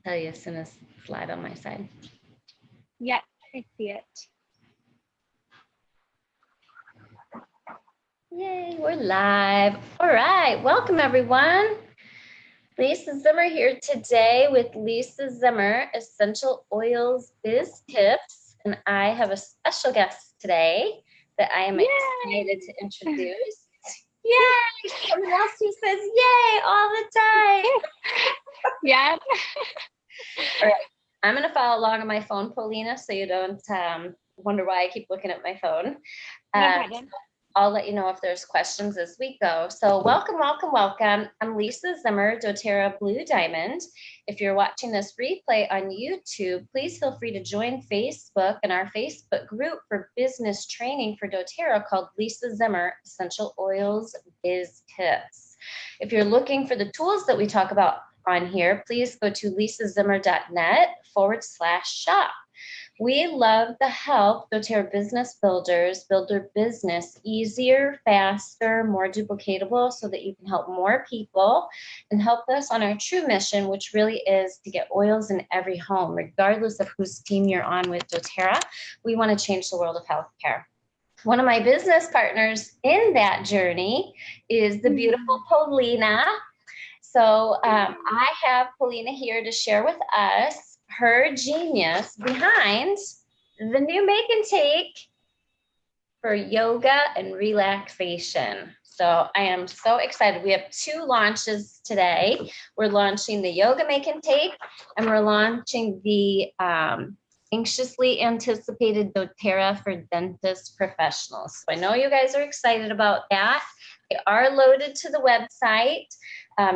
tell you as soon as it's live on my side. Yep, I see it. Yay, we're live. All right, welcome everyone. Lisa Zimmer here today with Lisa Zimmer, Essential Oils Biz Tips. And I have a special guest today that I am excited to introduce. Yay! Someone else who says yay all the time. Yep. All right. I'm going to follow along on my phone, Paulina, so you don't wonder why I keep looking at my phone. No problem. I'll let you know if there's questions as we go. So welcome, welcome, welcome. I'm Lisa Zimmer, Doterra Blue Diamond. If you're watching this replay on YouTube, please feel free to join Facebook and our Facebook group for business training for Doterra called Lisa Zimmer Essential Oils Biz Tips. If you're looking for the tools that we talk about on here, please go to lisazimmer.net/shop. We love to help Doterra business builders build their business easier, faster, more duplicatable so that you can help more people and help us on our true mission, which really is to get oils in every home, regardless of whose team you're on with Doterra. We want to change the world of healthcare. One of my business partners in that journey is the beautiful Paulina. So I have Paulina here to share with us her genius behind the new make and take for yoga and relaxation. So I am so excited. We have 2 launches today. We're launching the yoga make and take, and we're launching the anxiously anticipated Doterra for dentist professionals. So I know you guys are excited about that. They are loaded to the website.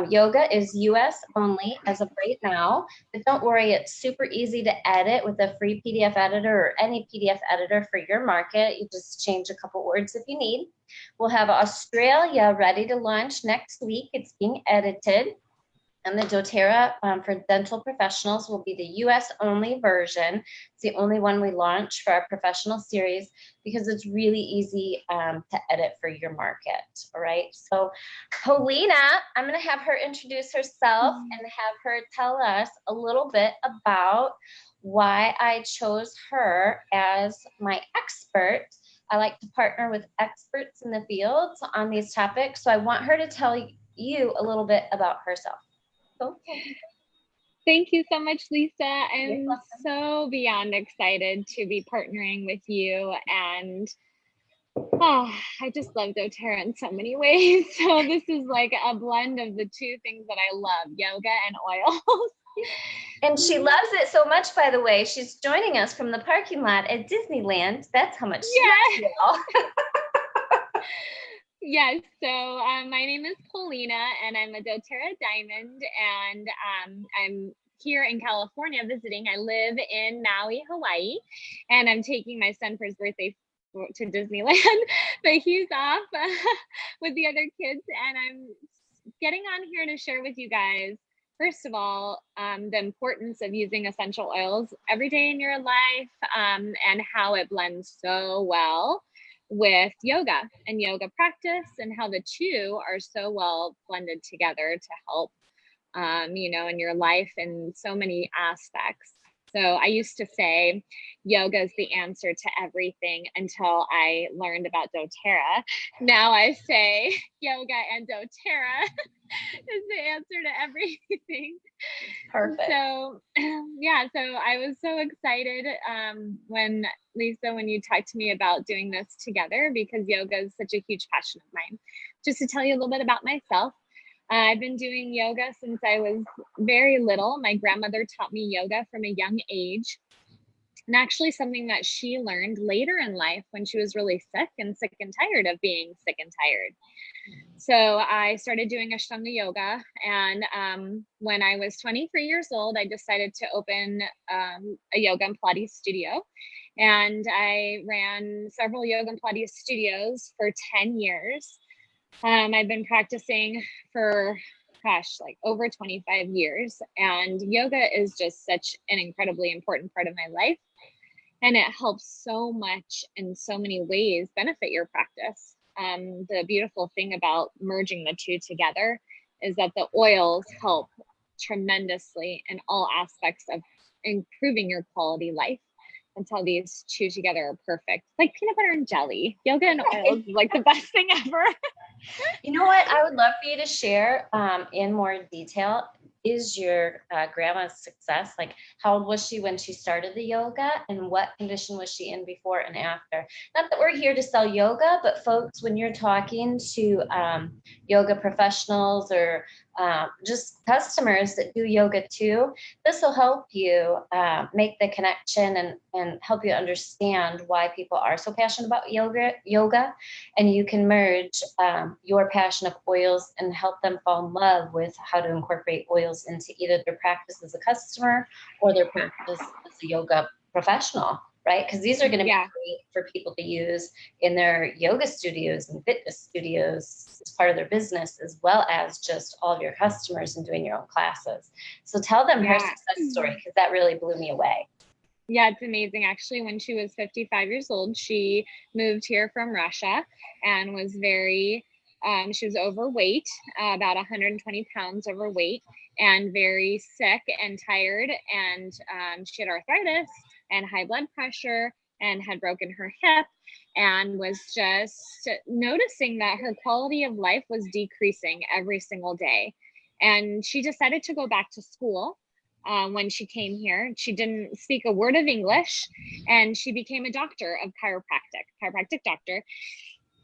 Yoga is US only as of right now, but don't worry, it's super easy to edit with a free PDF editor or any PDF editor for your market. You just change a couple words if you need. We'll have Australia ready to launch next week. It's being edited. And the Doterra for dental professionals will be the US only version. It's the only one we launch for our professional series because it's really easy to edit for your market. All right. So Paulina, I'm going to have her introduce herself and have her tell us a little bit about why I chose her as my expert. I like to partner with experts in the field on these topics. So I want her to tell you a little bit about herself. Thank you so much, Lisa. I'm so beyond excited to be partnering with you, and I just love Doterra in so many ways. So this is like a blend of the 2 things that I love, yoga and oils. And she loves it so much, by the way. She's joining us from the parking lot at Disneyland. That's how much she loves you all. Yes, so my name is Paulina, and I'm a Doterra Diamond, and I'm here in California visiting. I live in Maui, Hawaii, and I'm taking my son for his birthday to Disneyland, but he's off with the other kids, and I'm getting on here to share with you guys, first of all, the importance of using essential oils every day in your life, and how it blends so well with yoga and yoga practice, and how the 2 are so well blended together to help, you know, in your life in so many aspects. So I used to say yoga is the answer to everything until I learned about Doterra. Now I say yoga and Doterra is the answer to everything. Perfect. So yeah, so I was so excited when Lisa, when you talked to me about doing this together, because yoga is such a huge passion of mine. Just to tell you a little bit about myself, I've been doing yoga since I was very little. My grandmother taught me yoga from a young age, and actually something that she learned later in life when she was really sick and tired of being sick and tired. So I started doing Ashtanga yoga, and when I was 23 years old, I decided to open a yoga and Pilates studio, and I ran several yoga and Pilates studios for 10 years. I've been practicing for, gosh, like over 25 years, and yoga is just such an incredibly important part of my life, and it helps so much in so many ways benefit your practice. The beautiful thing about merging the 2 together is that the oils help tremendously in all aspects of improving your quality life. That's how these two together are perfect. Like peanut butter and jelly. Yoga and oils is like the best thing ever. You know what I would love for you to share in more detail is your grandma's success. Like, how old was she when she started the yoga, and what condition was she in before and after? Not that we're here to sell yoga, but folks, when you're talking to yoga professionals or just customers that do yoga too, this will help you make the connection and help you understand why people are so passionate about yoga, and you can merge your passion of oils and help them fall in love with how to incorporate oils into either their practice as a customer or their practice as a yoga professional, right? Because these are going to be great for people to use in their yoga studios and fitness studios as part of their business, as well as just all of your customers and doing your own classes. So tell them her success story, because that really blew me away. Yeah, it's amazing. Actually, when she was 55 years old, she moved here from Russia and was she was overweight, about 120 pounds overweight, and very sick and tired. And she had arthritis and high blood pressure and had broken her hip, and was just noticing that her quality of life was decreasing every single day. And she decided to go back to school. When she came here, she didn't speak a word of English, and she became a doctor of chiropractic doctor.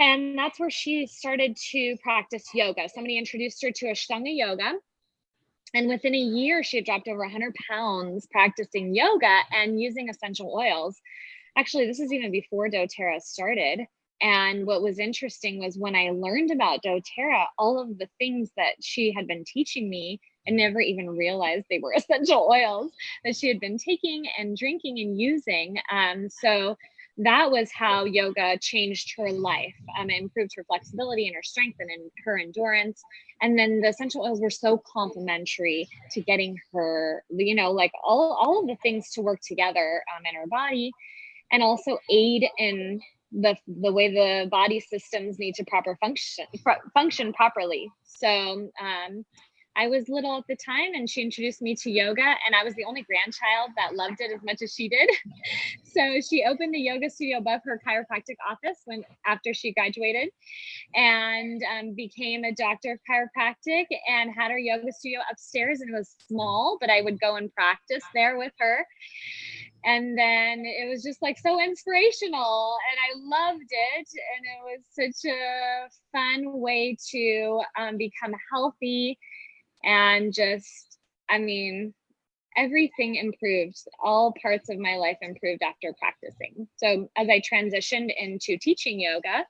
And that's where she started to practice yoga. Somebody introduced her to Ashtanga yoga. And within a year, she had dropped over 100 pounds practicing yoga and using essential oils. Actually, this is even before doTERRA started. And what was interesting was when I learned about doTERRA, all of the things that she had been teaching me, I never even realized they were essential oils that she had been taking and drinking and using. So that was how yoga changed her life. It improved her flexibility and her strength and her endurance. And then the essential oils were so complementary to getting her, like all of the things to work together in her body, and also aid in the way the body systems need to function properly. So I was little at the time, and she introduced me to yoga, and I was the only grandchild that loved it as much as she did. So she opened a yoga studio above her chiropractic office after she graduated, and became a doctor of chiropractic, and had her yoga studio upstairs. And it was small, but I would go and practice there with her. And then it was just like so inspirational, and I loved it. And it was such a fun way to become healthy, and just, everything improved. All parts of my life improved after practicing. So as I transitioned into teaching yoga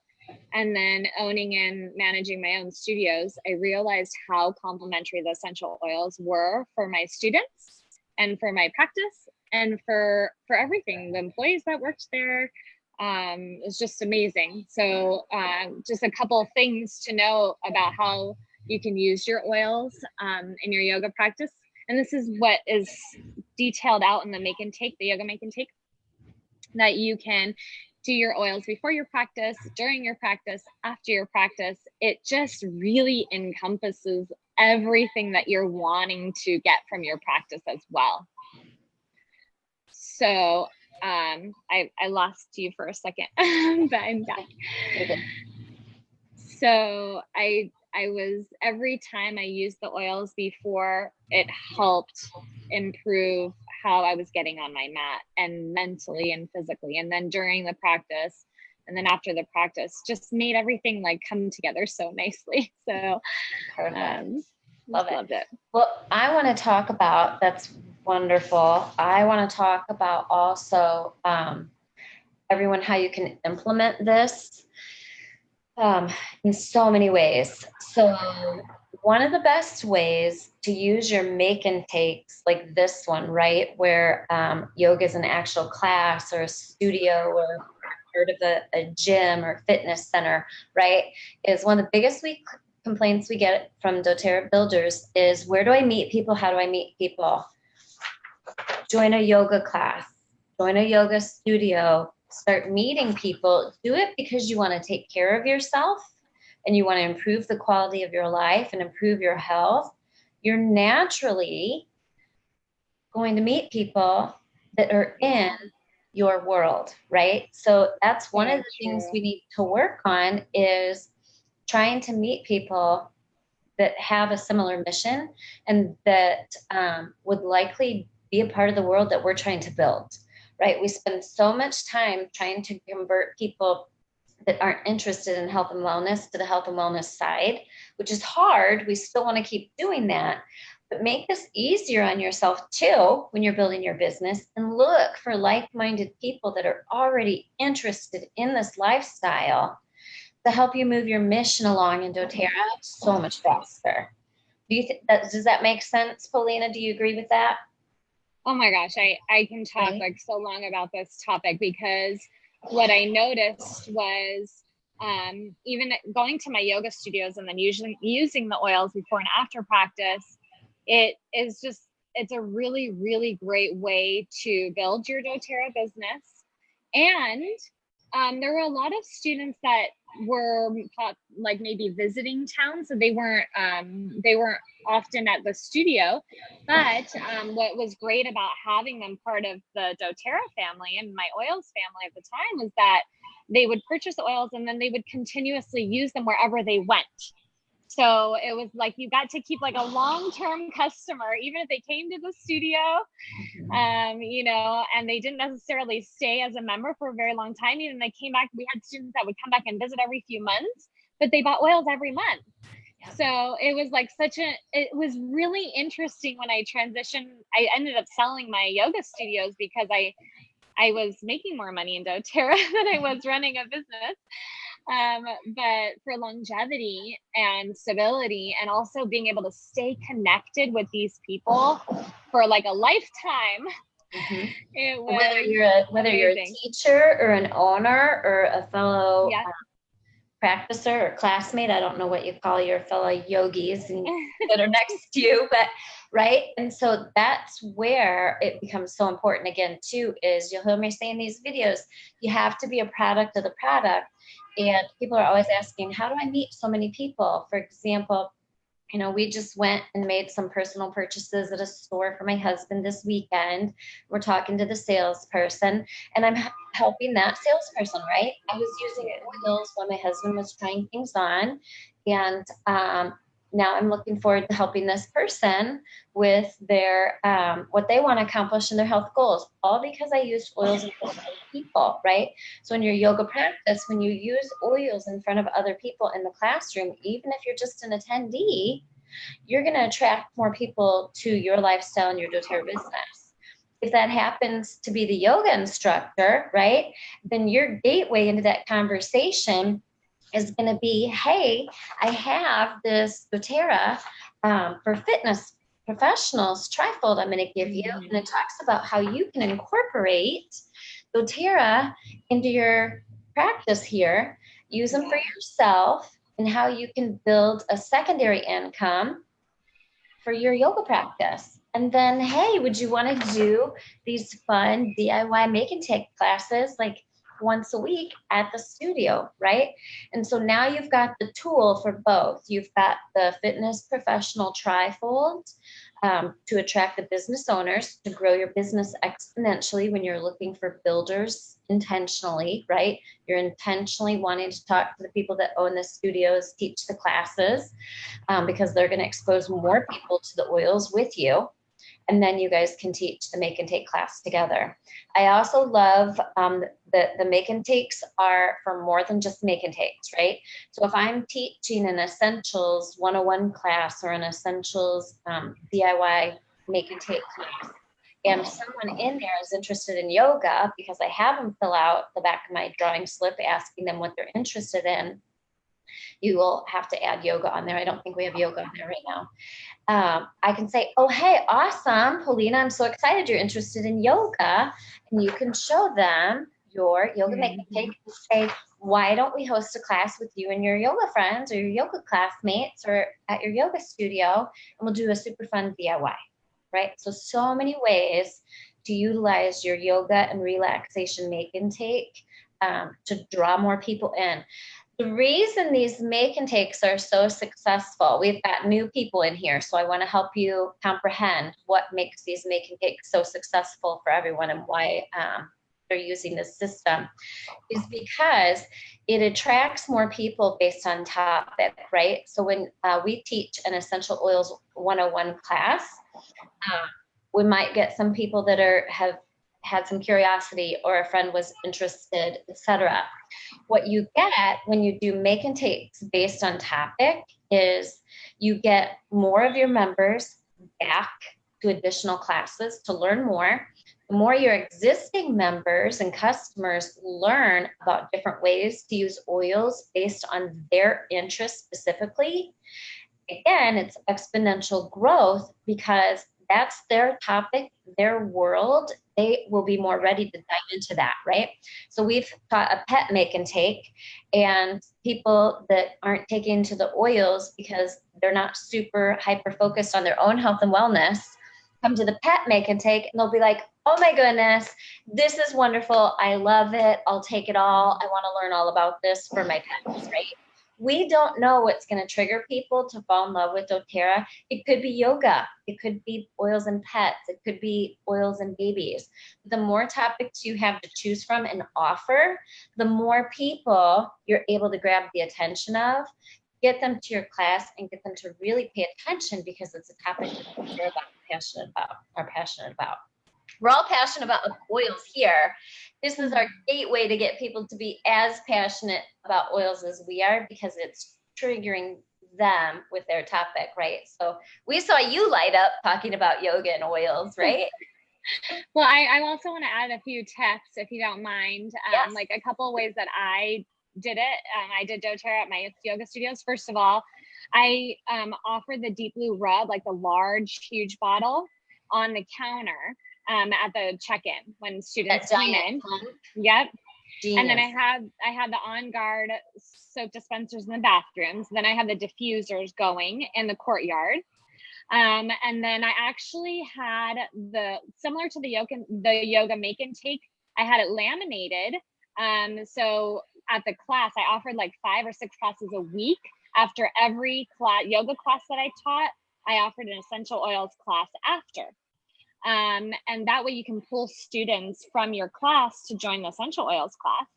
and then owning and managing my own studios, I realized how complementary the essential oils were for my students and for my practice and for everything. The employees that worked there, it was just amazing. So just a couple of things to know about how you can use your oils in your yoga practice. And this is what is detailed out in the yoga make and take, that you can do your oils before your practice, during your practice, after your practice. It just really encompasses everything that you're wanting to get from your practice as well. So I lost you for a second, but I'm back. So every time I used the oils before, it helped improve how I was getting on my mat, and mentally and physically. And then during the practice, and then after the practice, just made everything like come together so nicely. So loved it. Well, I want to talk about, that's wonderful. I want to talk about also everyone, how you can implement this in so many ways. So one of the best ways to use your make and takes, like this one, right, where yoga is an actual class or a studio or part of a gym or fitness center, right, is one of the biggest complaints we get from doTERRA builders is, where do I meet people? How do I meet people? Join a yoga class, join a yoga studio, start meeting people. Do it because you want to take care of yourself and you want to improve the quality of your life and improve your health. you're naturally going to meet people that are in your world, right? So that's one of the things we need to work on, is trying to meet people that have a similar mission and that would likely be a part of the world that we're trying to build, right? We spend so much time trying to convert people that aren't interested in health and wellness to the health and wellness side, which is hard. We still want to keep doing that, but make this easier on yourself too when you're building your business, and look for like-minded people that are already interested in this lifestyle to help you move your mission along in doTERRA so much faster. Do you think that, does that make sense, Paulina? Do you agree with that? Oh my gosh, I can talk like so long about this topic, because what I noticed was even going to my yoga studios and then usually using the oils before and after practice, it is just, it's a really, really great way to build your doTERRA business. And there were a lot of students that were like maybe visiting town, so they weren't often at the studio. But what was great about having them part of the doTERRA family and my oils family at the time was that they would purchase oils and then they would continuously use them wherever they went. So it was like you got to keep like a long-term customer, even if they came to the studio, you know, and they didn't necessarily stay as a member for a very long time. Even they came back, we had students that would come back and visit every few months, but they bought oils every month. So it was like it was really interesting when I transitioned. I ended up selling my yoga studios because I was making more money in doTERRA than I was running a business. But for longevity and stability, and also being able to stay connected with these people for like a lifetime, it was whether you're a teacher or an owner or a fellow practicer or classmate, I don't know what you call your fellow yogis that are next to you, but right. And so that's where it becomes so important again too, is you'll hear me say in these videos, you have to be a product of the product. And people are always asking, how do I meet so many people? For example, you know, we just went and made some personal purchases at a store for my husband this weekend. We're talking to the salesperson, and I'm helping that salesperson, right? I was using oils while my husband was trying things on, and now I'm looking forward to helping this person with their what they want to accomplish in their health goals, all because I used oils in front of other people, right? So in your yoga practice, when you use oils in front of other people in the classroom, even if you're just an attendee, you're going to attract more people to your lifestyle and your doTERRA business. If that happens to be the yoga instructor, right, then your gateway into that conversation is going to be, hey, I have this doTERRA for fitness professionals trifold I'm going to give you. And it talks about how you can incorporate doTERRA into your practice here, use them for yourself, and how you can build a secondary income for your yoga practice. And then, hey, would you want to do these fun DIY make and take classes like once a week at the studio, right? And so now you've got the tool for both. You've got the fitness professional trifold to attract the business owners to grow your business exponentially when you're looking for builders intentionally, right? You're intentionally wanting to talk to the people that own the studios, teach the classes, because they're going to expose more people to the oils with you. And then you guys can teach the make and take class together. I also love that the make and takes are for more than just make and takes, right? So if I'm teaching an essentials 101 class or an essentials DIY make and take class, and someone in there is interested in yoga, because I have them fill out the back of my drawing slip asking them what they're interested in, you will have to add yoga on there. I don't think we have yoga on there right now. I can say, oh, hey, awesome, Paulina, I'm so excited you're interested in yoga. And you can show them your yoga make and take and say, why don't we host a class with you and your yoga friends or your yoga classmates or at your yoga studio, and we'll do a super fun DIY, right? So many ways to utilize your yoga and relaxation make and take to draw more people in. The reason these make and takes are so successful, we've got new people in here, so I want to help you comprehend what makes these make and takes so successful for everyone and why they're using this system, is because it attracts more people based on topic, right? So when we teach an essential oils 101 class, we might get some people that have had some curiosity or a friend was interested, etc. What you get when you do make and takes based on topic is you get more of your members back to additional classes to learn more. The more your existing members and customers learn about different ways to use oils based on their interest specifically, again, it's exponential growth because that's their topic, their world. They will be more ready to dive into that, right? So we've taught a pet make and take, and people that aren't taking to the oils because they're not super hyper focused on their own health and wellness come to the pet make and take, and they'll be like, oh my goodness, this is wonderful. I love it. I'll take it all. I want to learn all about this for my pets, right? We don't know what's going to trigger people to fall in love with doTERRA. It could be yoga. It could be oils and pets. It could be oils and babies. The more topics you have to choose from and offer, the more people you're able to grab the attention of, get them to your class, and get them to really pay attention because it's a topic that they care about, are passionate about. We're all passionate about oils here. This is our gateway to get people to be as passionate about oils as we are because it's triggering them with their topic, right? So we saw you light up talking about yoga and oils, right? Well, I also want to add a few tips, if you don't mind. Yes. Like a couple of ways that I did it. I did doTERRA at my yoga studios. First of all, I offered the deep blue rub, like the large, huge bottle, on the counter at the check-in when students came in. Yep. Genius. And then I had the On Guard soap dispensers in the bathrooms. Then I had the diffusers going in the courtyard. And then I actually had similar to the yoga make and take, I had it laminated. So at the class, I offered like 5 or 6 classes a week. After every yoga class that I taught, I offered an essential oils class after. And that way you can pull students from your class to join the essential oils class.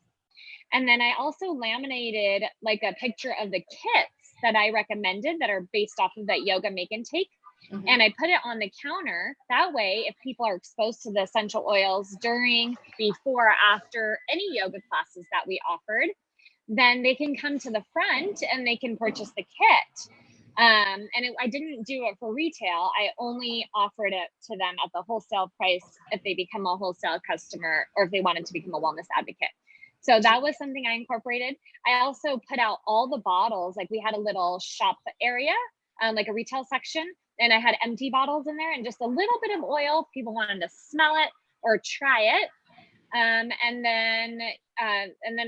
And then I also laminated like a picture of the kits that I recommended that are based off of that yoga make and take. Mm-hmm. And I put it on the counter. That way, if people are exposed to the essential oils during, before, after any yoga classes that we offered, then they can come to the front and they can purchase the kit. I didn't do it for retail. I only offered it to them at the wholesale price if they become a wholesale customer or if they wanted to become a wellness advocate. So that was something I incorporated. I also put out all the bottles. Like we had a little shop area, like a retail section, and I had empty bottles in there and just a little bit of oil if people wanted to smell it or try it. And then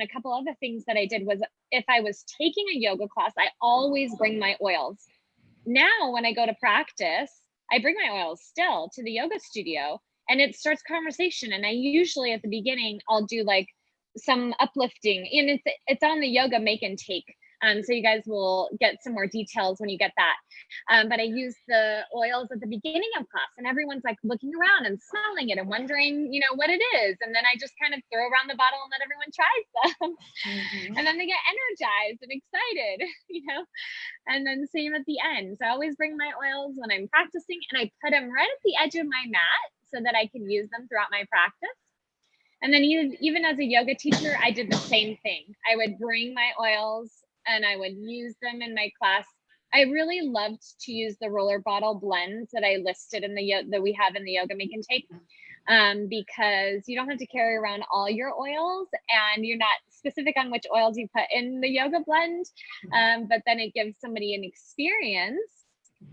a couple other things that I did was if I was taking a yoga class, I always bring my oils. Now, when I go to practice, I bring my oils still to the yoga studio and it starts conversation. And I usually at the beginning, I'll do like some uplifting, and it's on the yoga make and take. So you guys will get some more details when you get that. But I use the oils at the beginning of class and everyone's like looking around and smelling it and wondering, what it is. And then I just kind of throw around the bottle and let everyone try them. Mm-hmm. And then they get energized and excited, and then same at the end. So I always bring my oils when I'm practicing and I put them right at the edge of my mat so that I can use them throughout my practice. And then even as a yoga teacher, I did the same thing. I would bring my oils and I would use them in my class. I really loved to use the roller bottle blends that I listed in that we have in the yoga make and take, because you don't have to carry around all your oils and you're not specific on which oils you put in the yoga blend. But then it gives somebody an experience.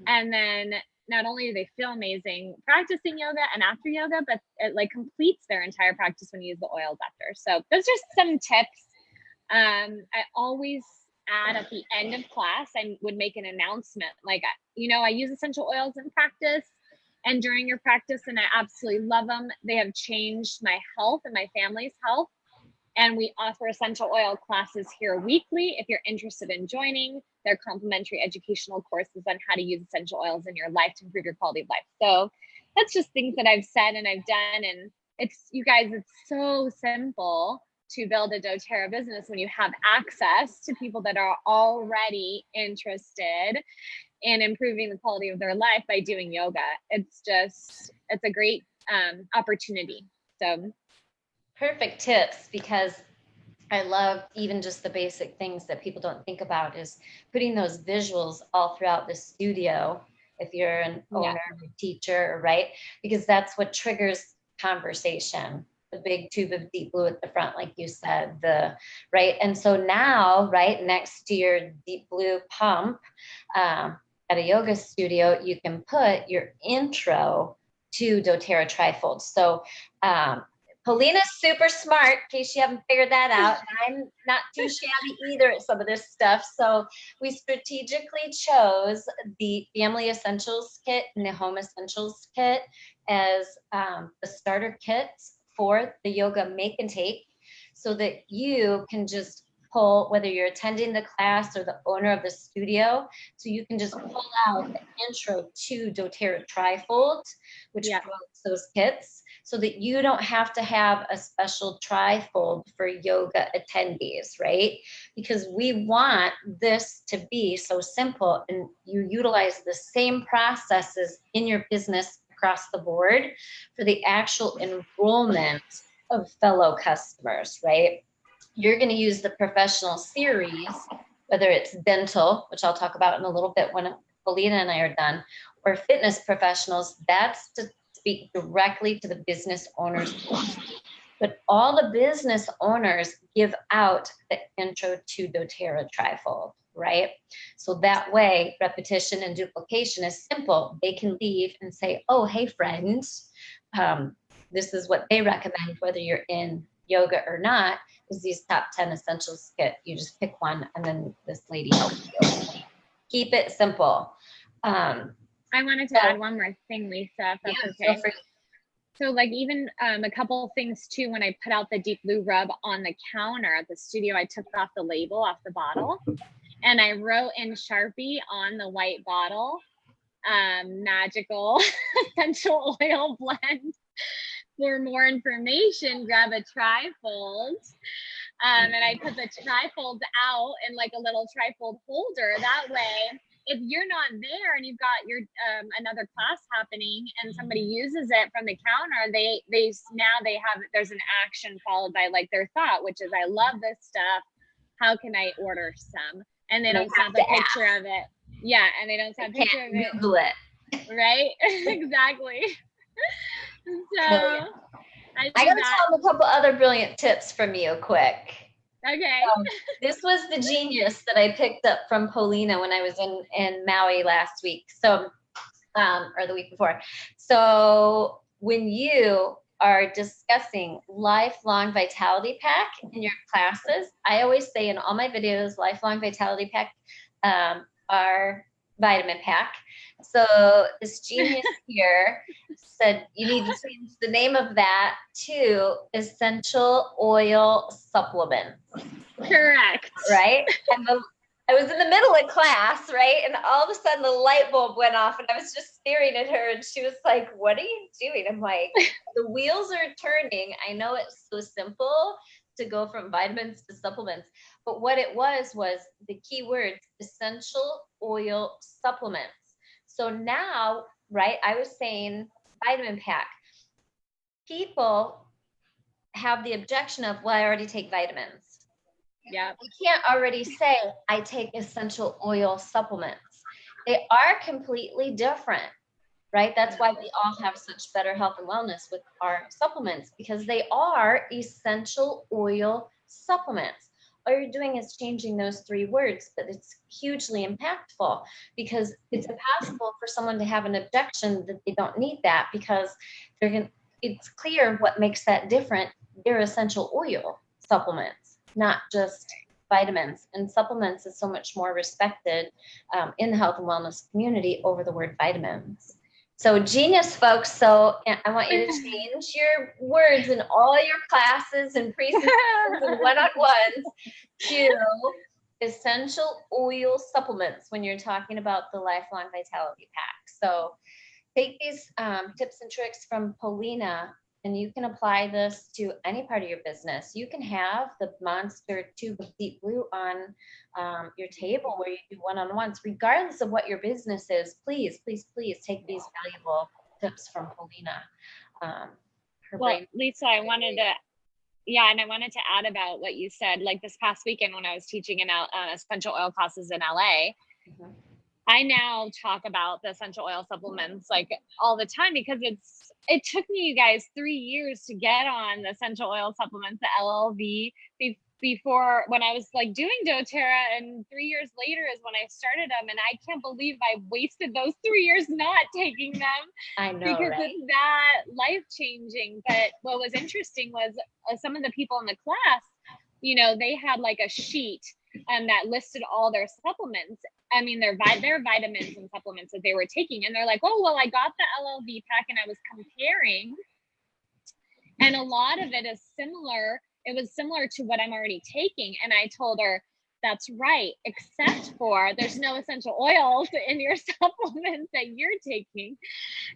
And then not only do they feel amazing practicing yoga and after yoga, but it like completes their entire practice when you use the oils after. So those are some tips. I always add at the end of class, I would make an announcement like, I use essential oils in practice and during your practice, and I absolutely love them. They have changed my health and my family's health. And we offer essential oil classes here weekly. If you're interested in joining, they're complimentary educational courses on how to use essential oils in your life to improve your quality of life. So that's just things that I've said and I've done. And it's, you guys, it's so simple to build a doTERRA business when you have access to people that are already interested in improving the quality of their life by doing yoga. It's a great opportunity. So perfect tips, because I love even just the basic things that people don't think about is putting those visuals all throughout the studio. If you're an owner, teacher, right? Because that's what triggers conversation. The big tube of deep blue at the front, like you said, right. And so now, right next to your deep blue pump at a yoga studio, you can put your intro to doTERRA trifold. So Paulina's super smart, in case you haven't figured that out. I'm not too shabby either at some of this stuff. So we strategically chose the Family Essentials Kit and the Home Essentials Kit as the starter kits for the yoga make and take, so that you can just pull, whether you're attending the class or the owner of the studio, so you can just pull out the intro to doTERRA trifold, which promotes those kits, so that you don't have to have a special trifold for yoga attendees, right? Because we want this to be so simple, and you utilize the same processes in your business across the board for the actual enrollment of fellow customers, right? You're going to use the professional series, whether it's dental, which I'll talk about in a little bit when Paulina and I are done, or fitness professionals. That's to speak directly to the business owners. But all the business owners give out the intro to doTERRA trifold, right? So that way, repetition and duplication is simple. They can leave and say, oh, hey, friends, this is what they recommend, whether you're in yoga or not, is these top 10 essentials kit. You just pick one, and then this lady helps you. Keep it simple. I wanted to add one more thing, Lisa, if that's okay. So like even a couple of things too, when I put out the deep blue rub on the counter at the studio, I took off the label off the bottle and I wrote in Sharpie on the white bottle, magical essential oil blend. For more information, grab a trifold. And I put the trifold out in like a little trifold holder. That way, if you're not there and you've got your another class happening and somebody uses it from the counter, there's an action followed by like their thought, which is, I love this stuff. How can I order some? And they don't snap a picture of it. Yeah, and they don't snap a picture of it. Google it. Right? Exactly. So I gotta tell them a couple other brilliant tips from you quick. Okay. This was the genius that I picked up from Paulina when I was in Maui last week. So, or the week before. So when you are discussing lifelong vitality pack in your classes, I always say in all my videos, lifelong vitality pack, are vitamin pack. So this genius here said you need to change the name of that to essential oil supplements. Correct. Right? And I was in the middle of class, right? And all of a sudden the light bulb went off and I was just staring at her and she was like, what are you doing? I'm like, the wheels are turning. I know it's so simple to go from vitamins to supplements, but what it was the key words, essential oil supplements. So now, right, I was saying vitamin pack. People have the objection of, well, I already take vitamins. Yeah. You can't already say, I take essential oil supplements. They are completely different, right? That's why we all have such better health and wellness with our supplements, because they are essential oil supplements. All you're doing is changing those three words, but it's hugely impactful because it's impossible for someone to have an objection that they don't need that, because it's clear what makes that different. They're essential oil supplements, not just vitamins. And supplements is so much more respected in the health and wellness community over the word vitamins. So genius, folks. So I want you to change your words in all your classes and presentations and one-on-ones to essential oil supplements when you're talking about the Lifelong Vitality Pack. So take these tips and tricks from Paulina, and you can apply this to any part of your business. You can have the monster tube of deep blue on your table where you do one-on-ones, regardless of what your business is. Please, please, please take these valuable tips from Paulina. Well, Lisa, I wanted to add about what you said. Like this past weekend when I was teaching in essential oil classes in LA, I now talk about the essential oil supplements like all the time because it took me, you guys, 3 years to get on the essential oil supplements, the LLV, before when I was like doing doTERRA, and 3 years later is when I started them, and I can't believe I wasted those 3 years not taking them. I know, because right? it's that life-changing. But what was interesting was some of the people in the class, you know, they had like a sheet that listed all their supplements. I mean, their vitamins and supplements that they were taking. And they're like, oh, well, I got the LLV pack and I was comparing. And a lot of it is similar. It was similar to what I'm already taking. And I told her, that's right, except for there's no essential oils in your supplements that you're taking.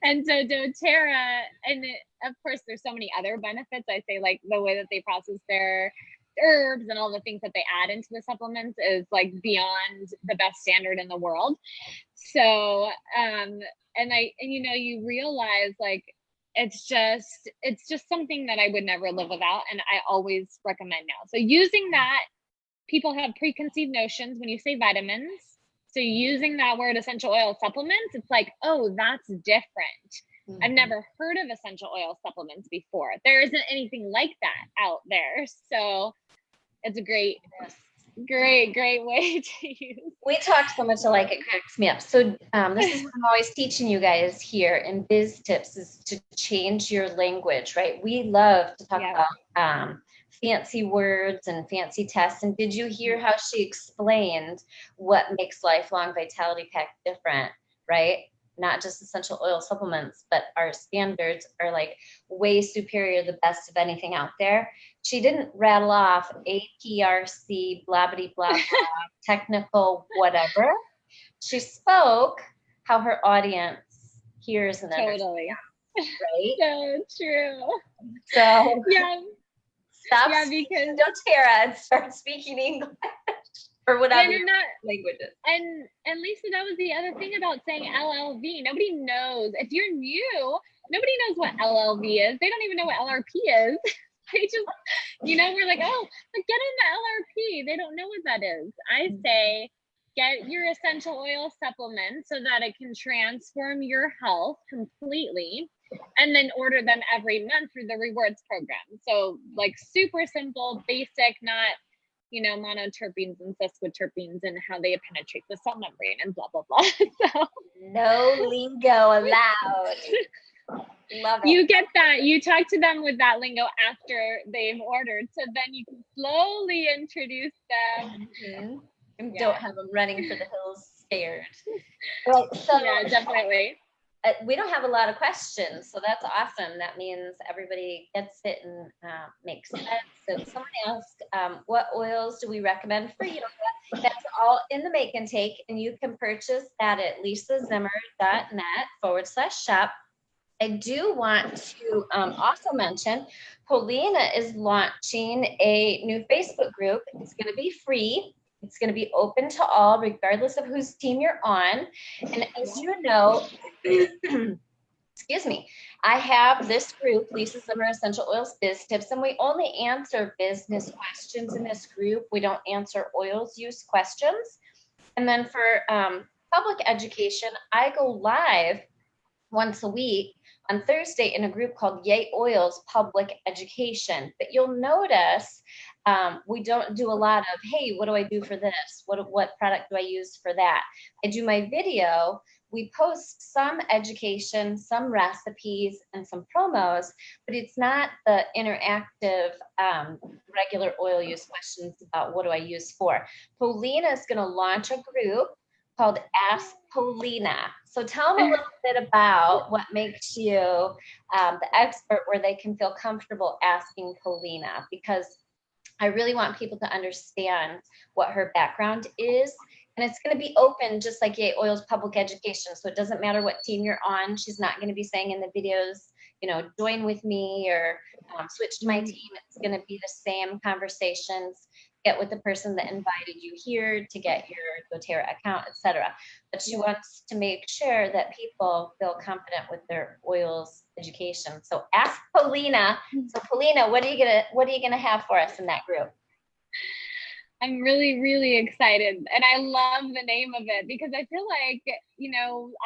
And so doTERRA, and of course, there's so many other benefits. I say like the way that they process their herbs and all the things that they add into the supplements is like beyond the best standard in the world. So, and you know, you realize like, it's just something that I would never live without. And I always recommend now. So using that, people have preconceived notions when you say vitamins. So using that word essential oil supplements, it's like, oh, that's different. I've never heard of essential oil supplements before. There isn't anything like that out there. So it's a great way to use. We talk so much alike, it cracks me up. So this is what I'm always teaching you guys here in Biz Tips, is to change your language, right? We love to talk about fancy words and fancy tests. And did you hear how she explained what makes Lifelong Vitality Pack different, right? Not just essential oil supplements, but our standards are like way superior, the best of anything out there. She didn't rattle off APRC, blah, blah, blah, blah, technical, whatever. She spoke how her audience hears and understands. Totally. Right? So true. So yeah. Stop speaking doTERRA and start speaking English or whatever languages. And Lisa, that was the other thing about saying LLV. Nobody knows. If you're new, nobody knows what LLV is. They don't even know what LRP is. They just, you know, we're like, oh, get into LRP. They don't know what that is. I say, get your essential oil supplement so that it can transform your health completely, and then order them every month through the rewards program. So like super simple, basic, not, you know, monoterpenes and sesquiterpenes and how they penetrate the cell membrane and blah, blah, blah. So, no lingo allowed. Love it. You get that. You talk to them with that lingo after they've ordered. So then you can slowly introduce them. And don't have them running for the hills scared. Well, so yeah, definitely. We don't have a lot of questions, so that's awesome. That means everybody gets it and makes sense. So someone asked, what oils do we recommend for yoga? That's all in the Make and Take, and you can purchase that at lisazimmer.net/shop. I do want to also mention Paulina is launching a new Facebook group. It's going to be free. It's going to be open to all, regardless of whose team you're on. And as you know, excuse me, I have this group, Lisa Zimmer Essential Oils Biz Tips, and we only answer business questions in this group. We don't answer oils use questions. And then for public education, I go live once a week on Thursday in a group called Yay Oils Public Education. But you'll notice we don't do a lot of, hey, what do I do for this? What product do I use for that? I do my video. We post some education, some recipes, and some promos, but it's not the interactive regular oil use questions about what do I use for. Paulina is going to launch a group called Ask Polina. So tell them a little bit about what makes you the expert where they can feel comfortable asking Polina, because I really want people to understand what her background is. And it's going to be open, just like Yay Oil's public education. So it doesn't matter what team you're on. She's not going to be saying in the videos, join with me or switch to my team. It's going to be the same conversations. Get with the person that invited you here to get your Doterra account, etc. But she wants to make sure that people feel confident with their oils education. So ask Polina. So Polina, what are you gonna have for us in that group? I'm really, really excited. And I love the name of it because I feel like,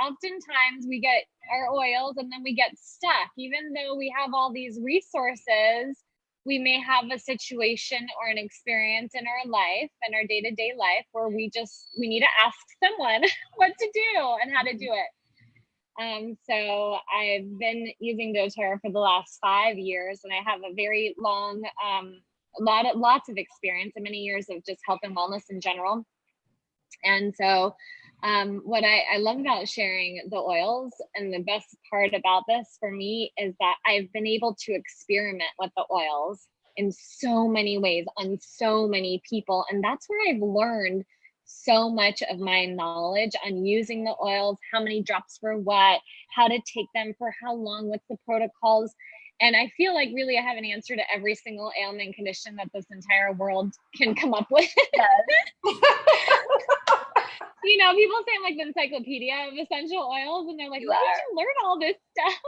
oftentimes we get our oils and then we get stuck. Even though we have all these resources, we may have a situation or an experience in our life and our day-to-day life where we need to ask someone what to do and how to do it. So I've been using doTERRA for the last 5 years, and I have a very long, lots of experience and many years of just health and wellness in general. And so what I love about sharing the oils, and the best part about this for me, is that I've been able to experiment with the oils in so many ways on so many people. And that's where I've learned so much of my knowledge on using the oils, how many drops for what, how to take them for how long, what's the protocols. And I feel like really I have an answer to every single ailment condition that this entire world can come up with. Yes. People say I'm like the encyclopedia of essential oils, and they're like, where did you learn all this stuff?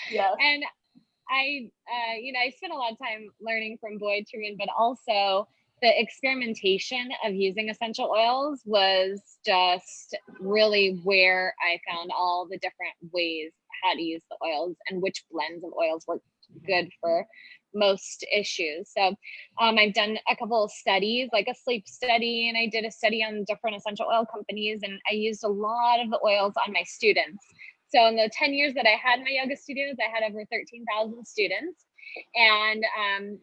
Yeah. And I spent a lot of time learning from Boyd Truman, but also the experimentation of using essential oils was just really where I found all the different ways how to use the oils and which blends of oils work good for most issues. So I've done a couple of studies, like a sleep study, and I did a study on different essential oil companies, and I used a lot of the oils on my students. So in the 10 years that I had my yoga studios, I had over 13,000 students, and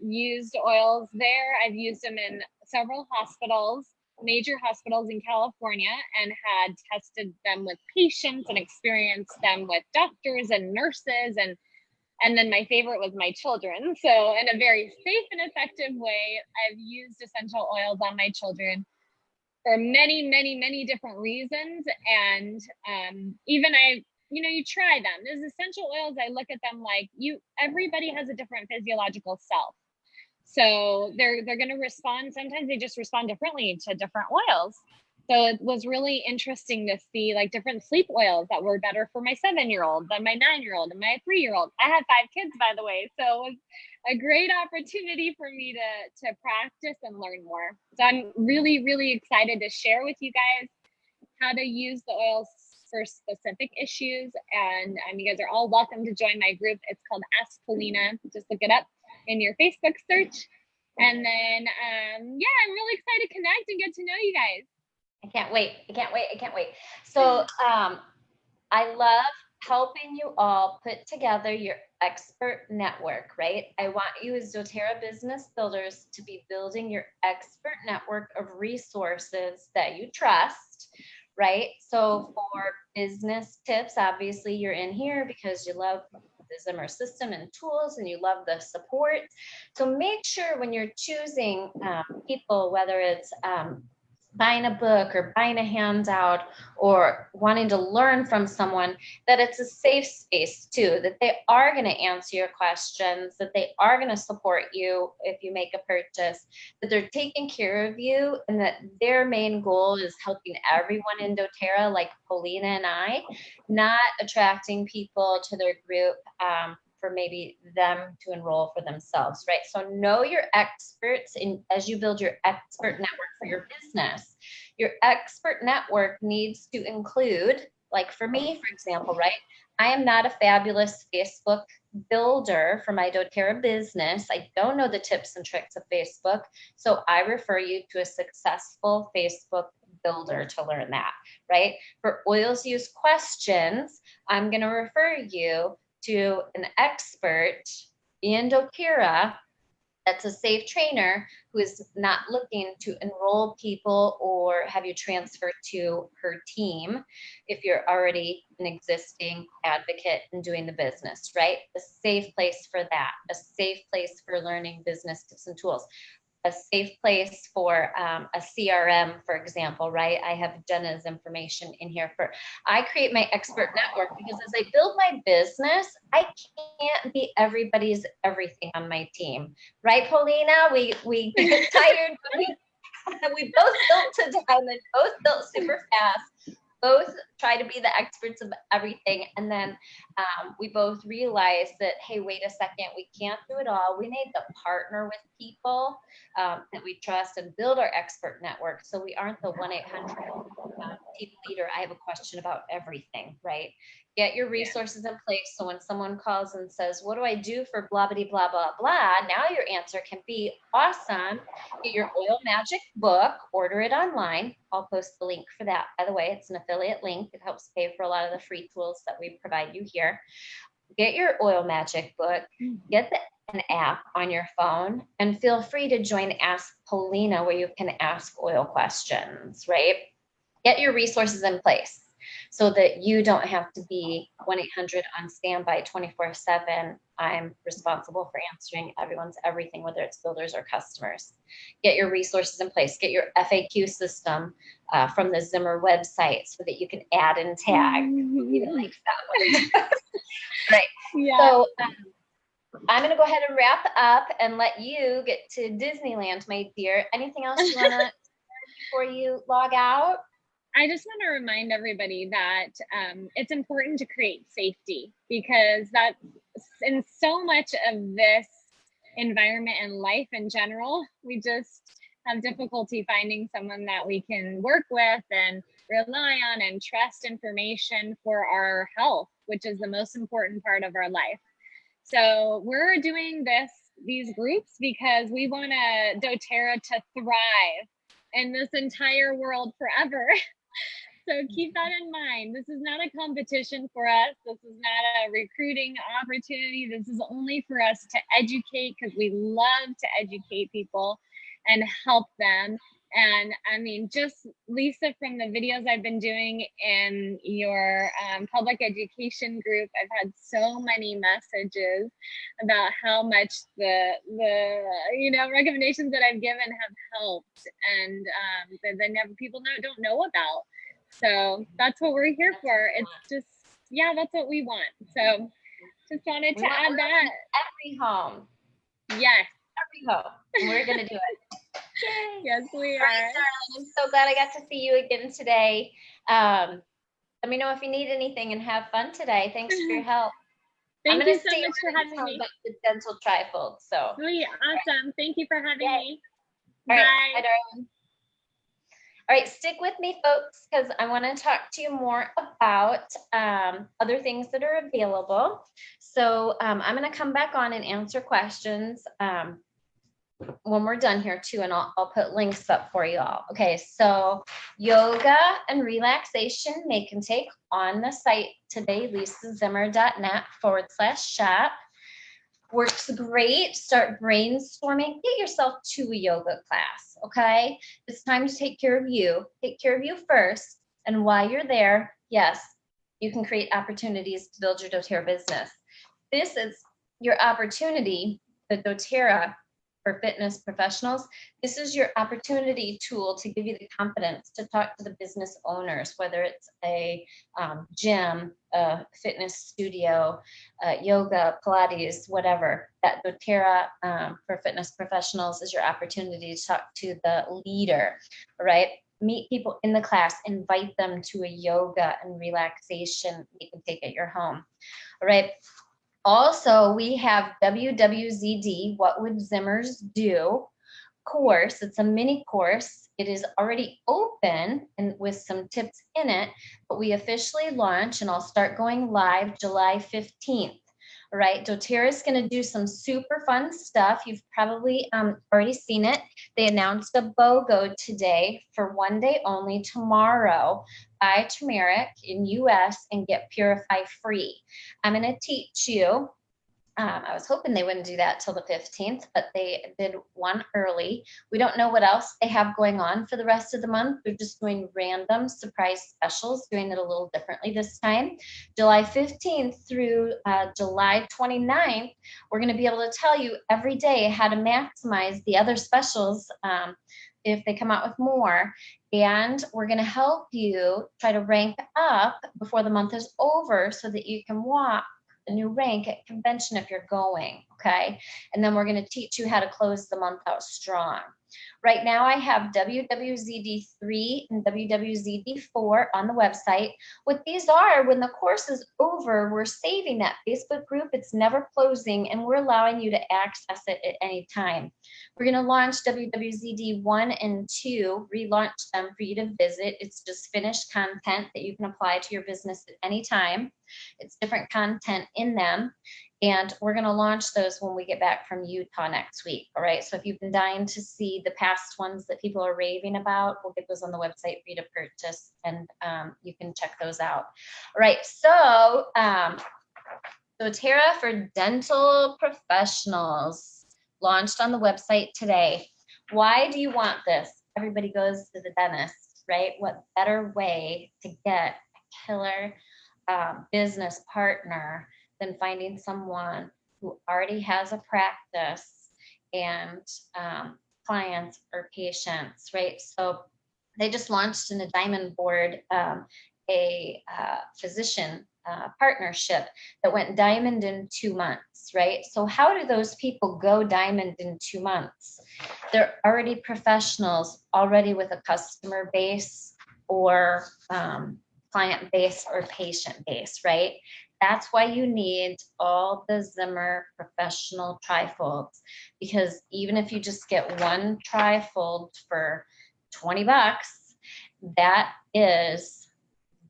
used oils there. I've used them in several hospitals, major hospitals in California, and had tested them with patients and experienced them with doctors and nurses, and then my favorite was my children. So in a very safe and effective way, I've used essential oils on my children for many, many, many different reasons. And even you try them. Those essential oils, I look at them like everybody has a different physiological self. So they're going to respond. Sometimes they just respond differently to different oils. So it was really interesting to see like different sleep oils that were better for my 7-year-old than my 9-year-old and my 3-year-old. I had 5 kids, by the way. So it was a great opportunity for me to practice and learn more. So I'm really, really excited to share with you guys how to use the oils for specific issues. And you guys are all welcome to join my group. It's called Ask Polina. Just look it up in your Facebook search. And then, I'm really excited to connect and get to know you guys. I can't wait. So I love helping you all put together your expert network, right? I want you as doTERRA business builders to be building your expert network of resources that you trust, right? So for business tips, obviously you're in here because you love the Zimmer system and tools and you love the support. So make sure when you're choosing people, whether it's buying a book or buying a handout or wanting to learn from someone, that it's a safe space too, that they are going to answer your questions, that they are going to support you if you make a purchase, that they're taking care of you, and that their main goal is helping everyone in doTERRA, like Polina and I, not attracting people to their group for maybe them to enroll for themselves, right? So know your experts as you build your expert network for your business. Your expert network needs to include, like for me, for example, right? I am not a fabulous Facebook builder for my doTERRA business. I don't know the tips and tricks of Facebook. So I refer you to a successful Facebook builder to learn that, right? For oils use questions, I'm going to refer you to an expert in doTERRA that's a safe trainer who is not looking to enroll people or have you transfer to her team if you're already an existing advocate and doing the business, right? A safe place for that, a safe place for learning business tips and tools, a safe place for a CRM, for example, right? I have Jenna's information in here I create my expert network because as I build my business, I can't be everybody's everything on my team, right, Paulina? We get tired, but we both built to diamond, both built super fast, both try to be the experts of everything. And then we both realized that, hey, wait a second, we can't do it all. We need to partner with people that we trust and build our expert network. So we aren't the 1-800 team leader. I have a question about everything, right? Get your resources in place. So when someone calls and says, what do I do for blah, blah, blah, blah, blah, now your answer can be awesome. Get your oil magic book, order it online. I'll post the link for that. By the way, it's an affiliate link. It helps pay for a lot of the free tools that we provide you here. Get your oil magic book, get an app on your phone, and feel free to join Ask Paulina where you can ask oil questions, right? Get your resources in place so that you don't have to be 1-800 on standby 24/7. I'm responsible for answering everyone's everything, whether it's builders or customers. Get your resources in place. Get your FAQ system from the Zimmer website so that you can add and tag. Even like that one. Right. Yeah. So I'm going to go ahead and wrap up and let you get to Disneyland, my dear. Anything else you want to before you log out? I just want to remind everybody that it's important to create safety, because that in so much of this environment and life in general, we just have difficulty finding someone that we can work with and rely on and trust information for our health, which is the most important part of our life. So we're doing these groups because we want Doterra to thrive in this entire world forever. So keep that in mind. This is not a competition for us. This is not a recruiting opportunity. This is only for us to educate, because we love to educate people and help them. And I mean, just Lisa, from the videos I've been doing in your public education group, I've had so many messages about how much the recommendations that I've given have helped, and that people don't know about. So that's what we're here for. It's just, that's what we want. So just wanted to add that. Every home. Yes. Every home. And we're going to do it. Yay. Yes, we are. Right, darling. I'm so glad I got to see you again today. Let me know if you need anything, and have fun today. Thanks for your help. Thank you so much for having me. The dental trifold. So. Really awesome. Right. Thank you for having me. All right. Bye, darling. All right, stick with me, folks, because I want to talk to you more about other things that are available. So I'm going to come back on and answer questions when we're done here too, and I'll put links up for you all. Okay, so yoga and relaxation make and take on the site today, lisazimmer.net/shop. Works great. Start brainstorming. Get yourself to a yoga class, okay? It's time to take care of you. Take care of you first. And while you're there, yes, you can create opportunities to build your doTERRA business. This is your opportunity, the doTERRA for fitness professionals. This is your opportunity tool to give you the confidence to talk to the business owners, whether it's a gym, a fitness studio, yoga, Pilates, whatever. That doTERRA for fitness professionals is your opportunity to talk to the leader, right? Meet people in the class, invite them to a yoga and relaxation you can take at your home, all right? Also, we have WWZD, What Would Zimmers Do course. It's a mini course. It is already open and with some tips in it, but we officially launch, and I'll start going live July 15th. All right, doTERRA is going to do some super fun stuff. You've probably already seen it. They announced a BOGO today for one day only tomorrow. Buy turmeric in US and get Purify free. I'm going to teach you I was hoping they wouldn't do that till the 15th, but they did one early. We don't know what else they have going on for the rest of the month. They're just doing random surprise specials, doing it a little differently this time. July 15th through July 29th, we're going to be able to tell you every day how to maximize the other specials if they come out with more. And we're going to help you try to rank up before the month is over so that you can walk a new rank at convention if you're going, okay? And then we're going to teach you how to close the month out strong. Right now I have WWZD3 and WWZD4 on the website. What these are, when the course is over, we're saving that Facebook group. It's never closing, and we're allowing you to access it at any time. We're going to launch WWZD1 and 2, relaunch them for you to visit. It's just finished content that you can apply to your business at any time. It's different content in them. And we're going to launch those when we get back from Utah next week. All right. So if you've been dying to see the past ones that people are raving about, we'll get those on the website for you to purchase, and you can check those out. All right. So Doterra for dental professionals launched on the website today. Why do you want this? Everybody goes to the dentist, right? What better way to get a killer business partner than finding someone who already has a practice and clients or patients, right? So they just launched in a diamond board a physician partnership that went diamond in 2 months, right? So how do those people go diamond in 2 months? They're already professionals, already with a customer base or client base or patient base, right? That's why you need all the Zimmer professional trifolds, because even if you just get one trifold for 20 bucks, that is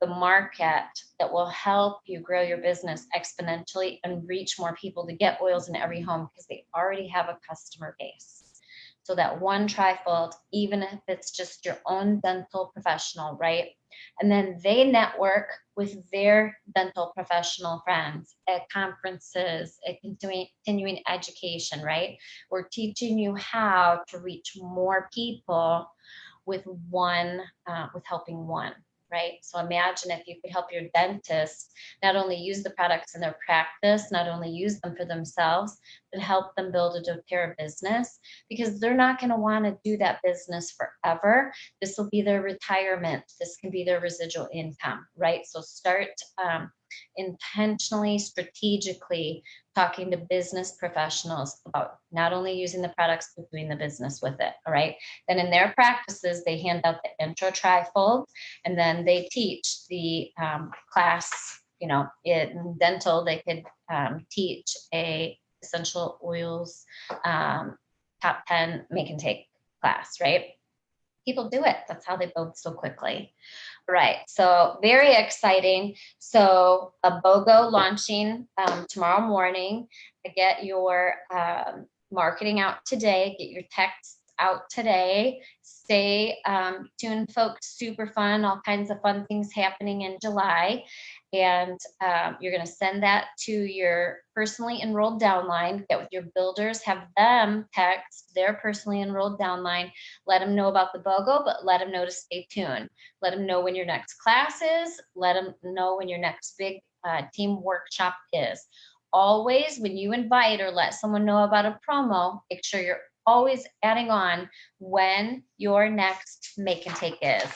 the market that will help you grow your business exponentially and reach more people to get oils in every home, because they already have a customer base. So that one trifold, even if it's just your own dental professional, right? And then they network with their dental professional friends at conferences, at continuing education, right? We're teaching you how to reach more people with helping one, right? So imagine if you could help your dentist not only use the products in their practice, not only use them for themselves, but help them build a doTERRA business, because they're not going to want to do that business forever. This will be their retirement. This can be their residual income, right? So start intentionally, strategically talking to business professionals about not only using the products, but doing the business with it, all right? Then in their practices, they hand out the intro trifold, and then they teach the class, in dental, they could teach a essential oils top 10 make and take class, right? People do it. That's how they build so quickly. Right. So very exciting. So a BOGO launching tomorrow morning. Get your marketing out today. Get your texts out today. Stay tuned, folks. Super fun. All kinds of fun things happening in July. And you're going to send that to your personally enrolled downline. Get with your builders, have them text their personally enrolled downline. Let them know about the BOGO, but let them know to stay tuned. Let them know when your next class is. Let them know when your next big team workshop is. Always, when you invite or let someone know about a promo, make sure you're always adding on when your next make and take is.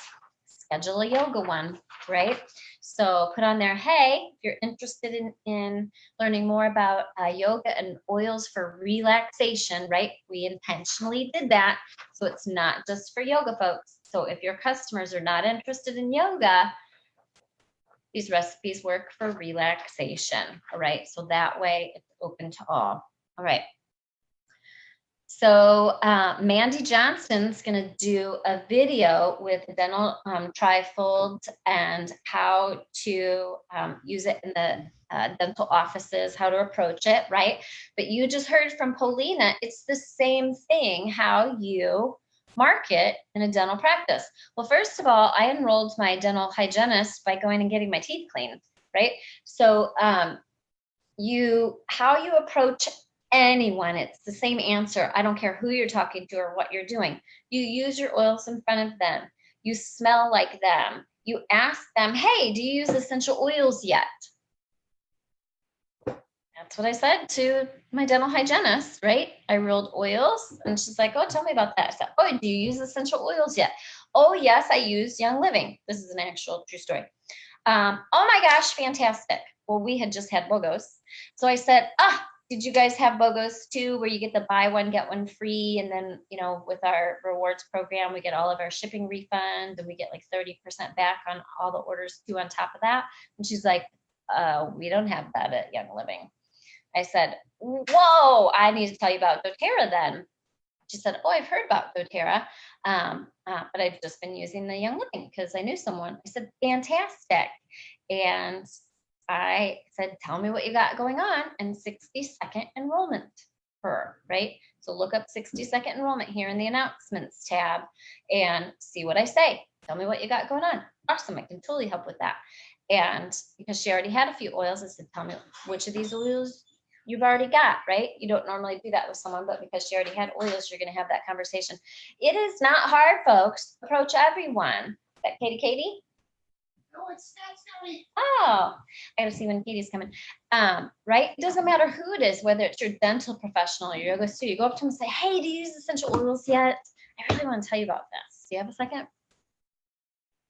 Schedule a yoga one, right? So put on there, hey, if you're interested in learning more about yoga and oils for relaxation, right? We intentionally did that. So it's not just for yoga folks. So if your customers are not interested in yoga, these recipes work for relaxation, all right? So that way it's open to all. All right. So Mandy Johnson's going to do a video with the dental trifold and how to use it in the dental offices, how to approach it, right? But you just heard from Paulina, it's the same thing, how you market in a dental practice. Well, first of all, I enrolled my dental hygienist by going and getting my teeth cleaned, right? So how you approach anyone, it's the same answer. I don't care who you're talking to or what you're doing. You use your oils in front of them. You smell like them. You ask them, hey, do you use essential oils yet? That's what I said to my dental hygienist, right? I rolled oils and she's like, oh, tell me about that. I said, oh, do you use essential oils yet? Oh, yes, I use Young Living. This is an actual true story. Oh my gosh, fantastic. Well, we had just had BOGOs. So I said, did you guys have BOGOs too, where you get the buy one, get one free? And then, with our rewards program, we get all of our shipping refund and we get like 30% back on all the orders too on top of that. And she's like, we don't have that at Young Living. I said, whoa, I need to tell you about Doterra then. She said, oh, I've heard about Doterra, but I've just been using the Young Living because I knew someone. I said, fantastic. And I said, tell me what you got going on, and 60-second enrollment for, right? So look up 60-second enrollment here in the announcements tab and see what I say. Tell me what you got going on. Awesome, I can totally help with that. And because she already had a few oils, I said, tell me which of these oils you've already got, right? You don't normally do that with someone, but because she already had oils, you're going to have that conversation. It is not hard, folks. Approach everyone. Is that Katie? No, it's not. Oh, I gotta see when Katie's coming. Right? It doesn't matter who it is, whether it's your dental professional or your yoga studio. Go up to them and say, hey, do you use essential oils yet? I really want to tell you about this. Do you have a second?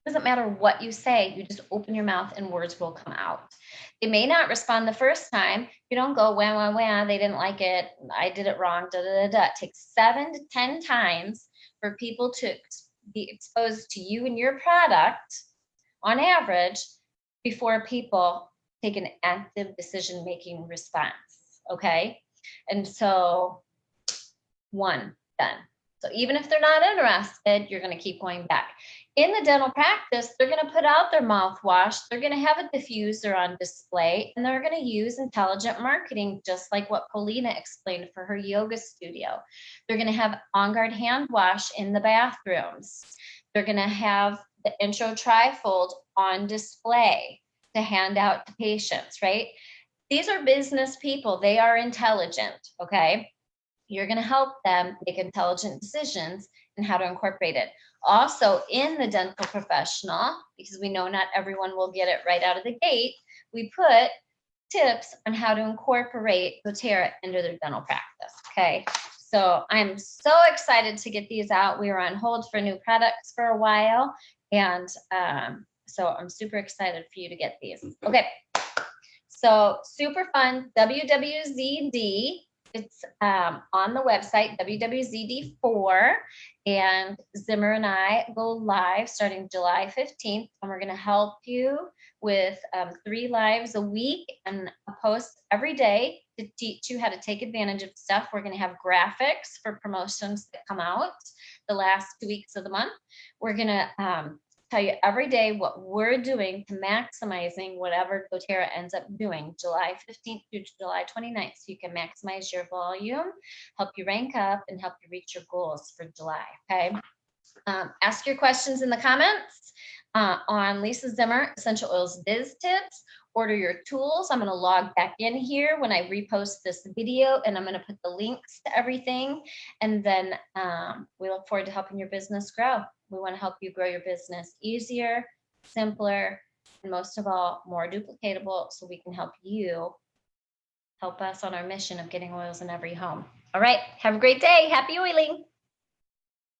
It doesn't matter what you say, you just open your mouth and words will come out. They may not respond the first time. You don't go, wah, they didn't like it, I did it wrong, It takes 7 to 10 times for people to be exposed to you and your product on average before people take an active decision-making response, okay? And so 1, done. So even if they're not interested, you're going to keep going back. In the dental practice, they're going to put out their mouthwash, they're going to have a diffuser on display, and they're going to use intelligent marketing, just like what Paulina explained for her yoga studio. They're going to have On Guard hand wash in the bathrooms. They're going to have the intro trifold on display to hand out to patients, right? These are business people. They are intelligent, okay? You're going to help them make intelligent decisions and how to incorporate it. Also, in the dental professional, because we know not everyone will get it right out of the gate, we put tips on how to incorporate Doterra into their dental practice, okay? So I'm so excited to get these out. We were on hold for new products for a while, and so I'm super excited for you to get these. Okay, so super fun, WWZD. It's on the website, WWZD4, and Zimmer and I go live starting July 15th, and we're going to help you with 3 lives a week and a post every day to teach you how to take advantage of stuff. We're going to have graphics for promotions that come out the last 2 weeks of the month. We're going to tell you every day what we're doing to maximizing whatever Doterra ends up doing July 15th through July 29th, so you can maximize your volume, help you rank up, and help you reach your goals for July, okay? Ask your questions in the comments on Lisa Zimmer Essential Oils Biz Tips. Order your tools. I'm going to log back in here when I repost this video, and I'm going to put the links to everything, and then we look forward to helping your business grow. We want to help you grow your business easier, simpler, and most of all, more duplicatable, so we can help you help us on our mission of getting oils in every home. All right, have a great day. Happy oiling.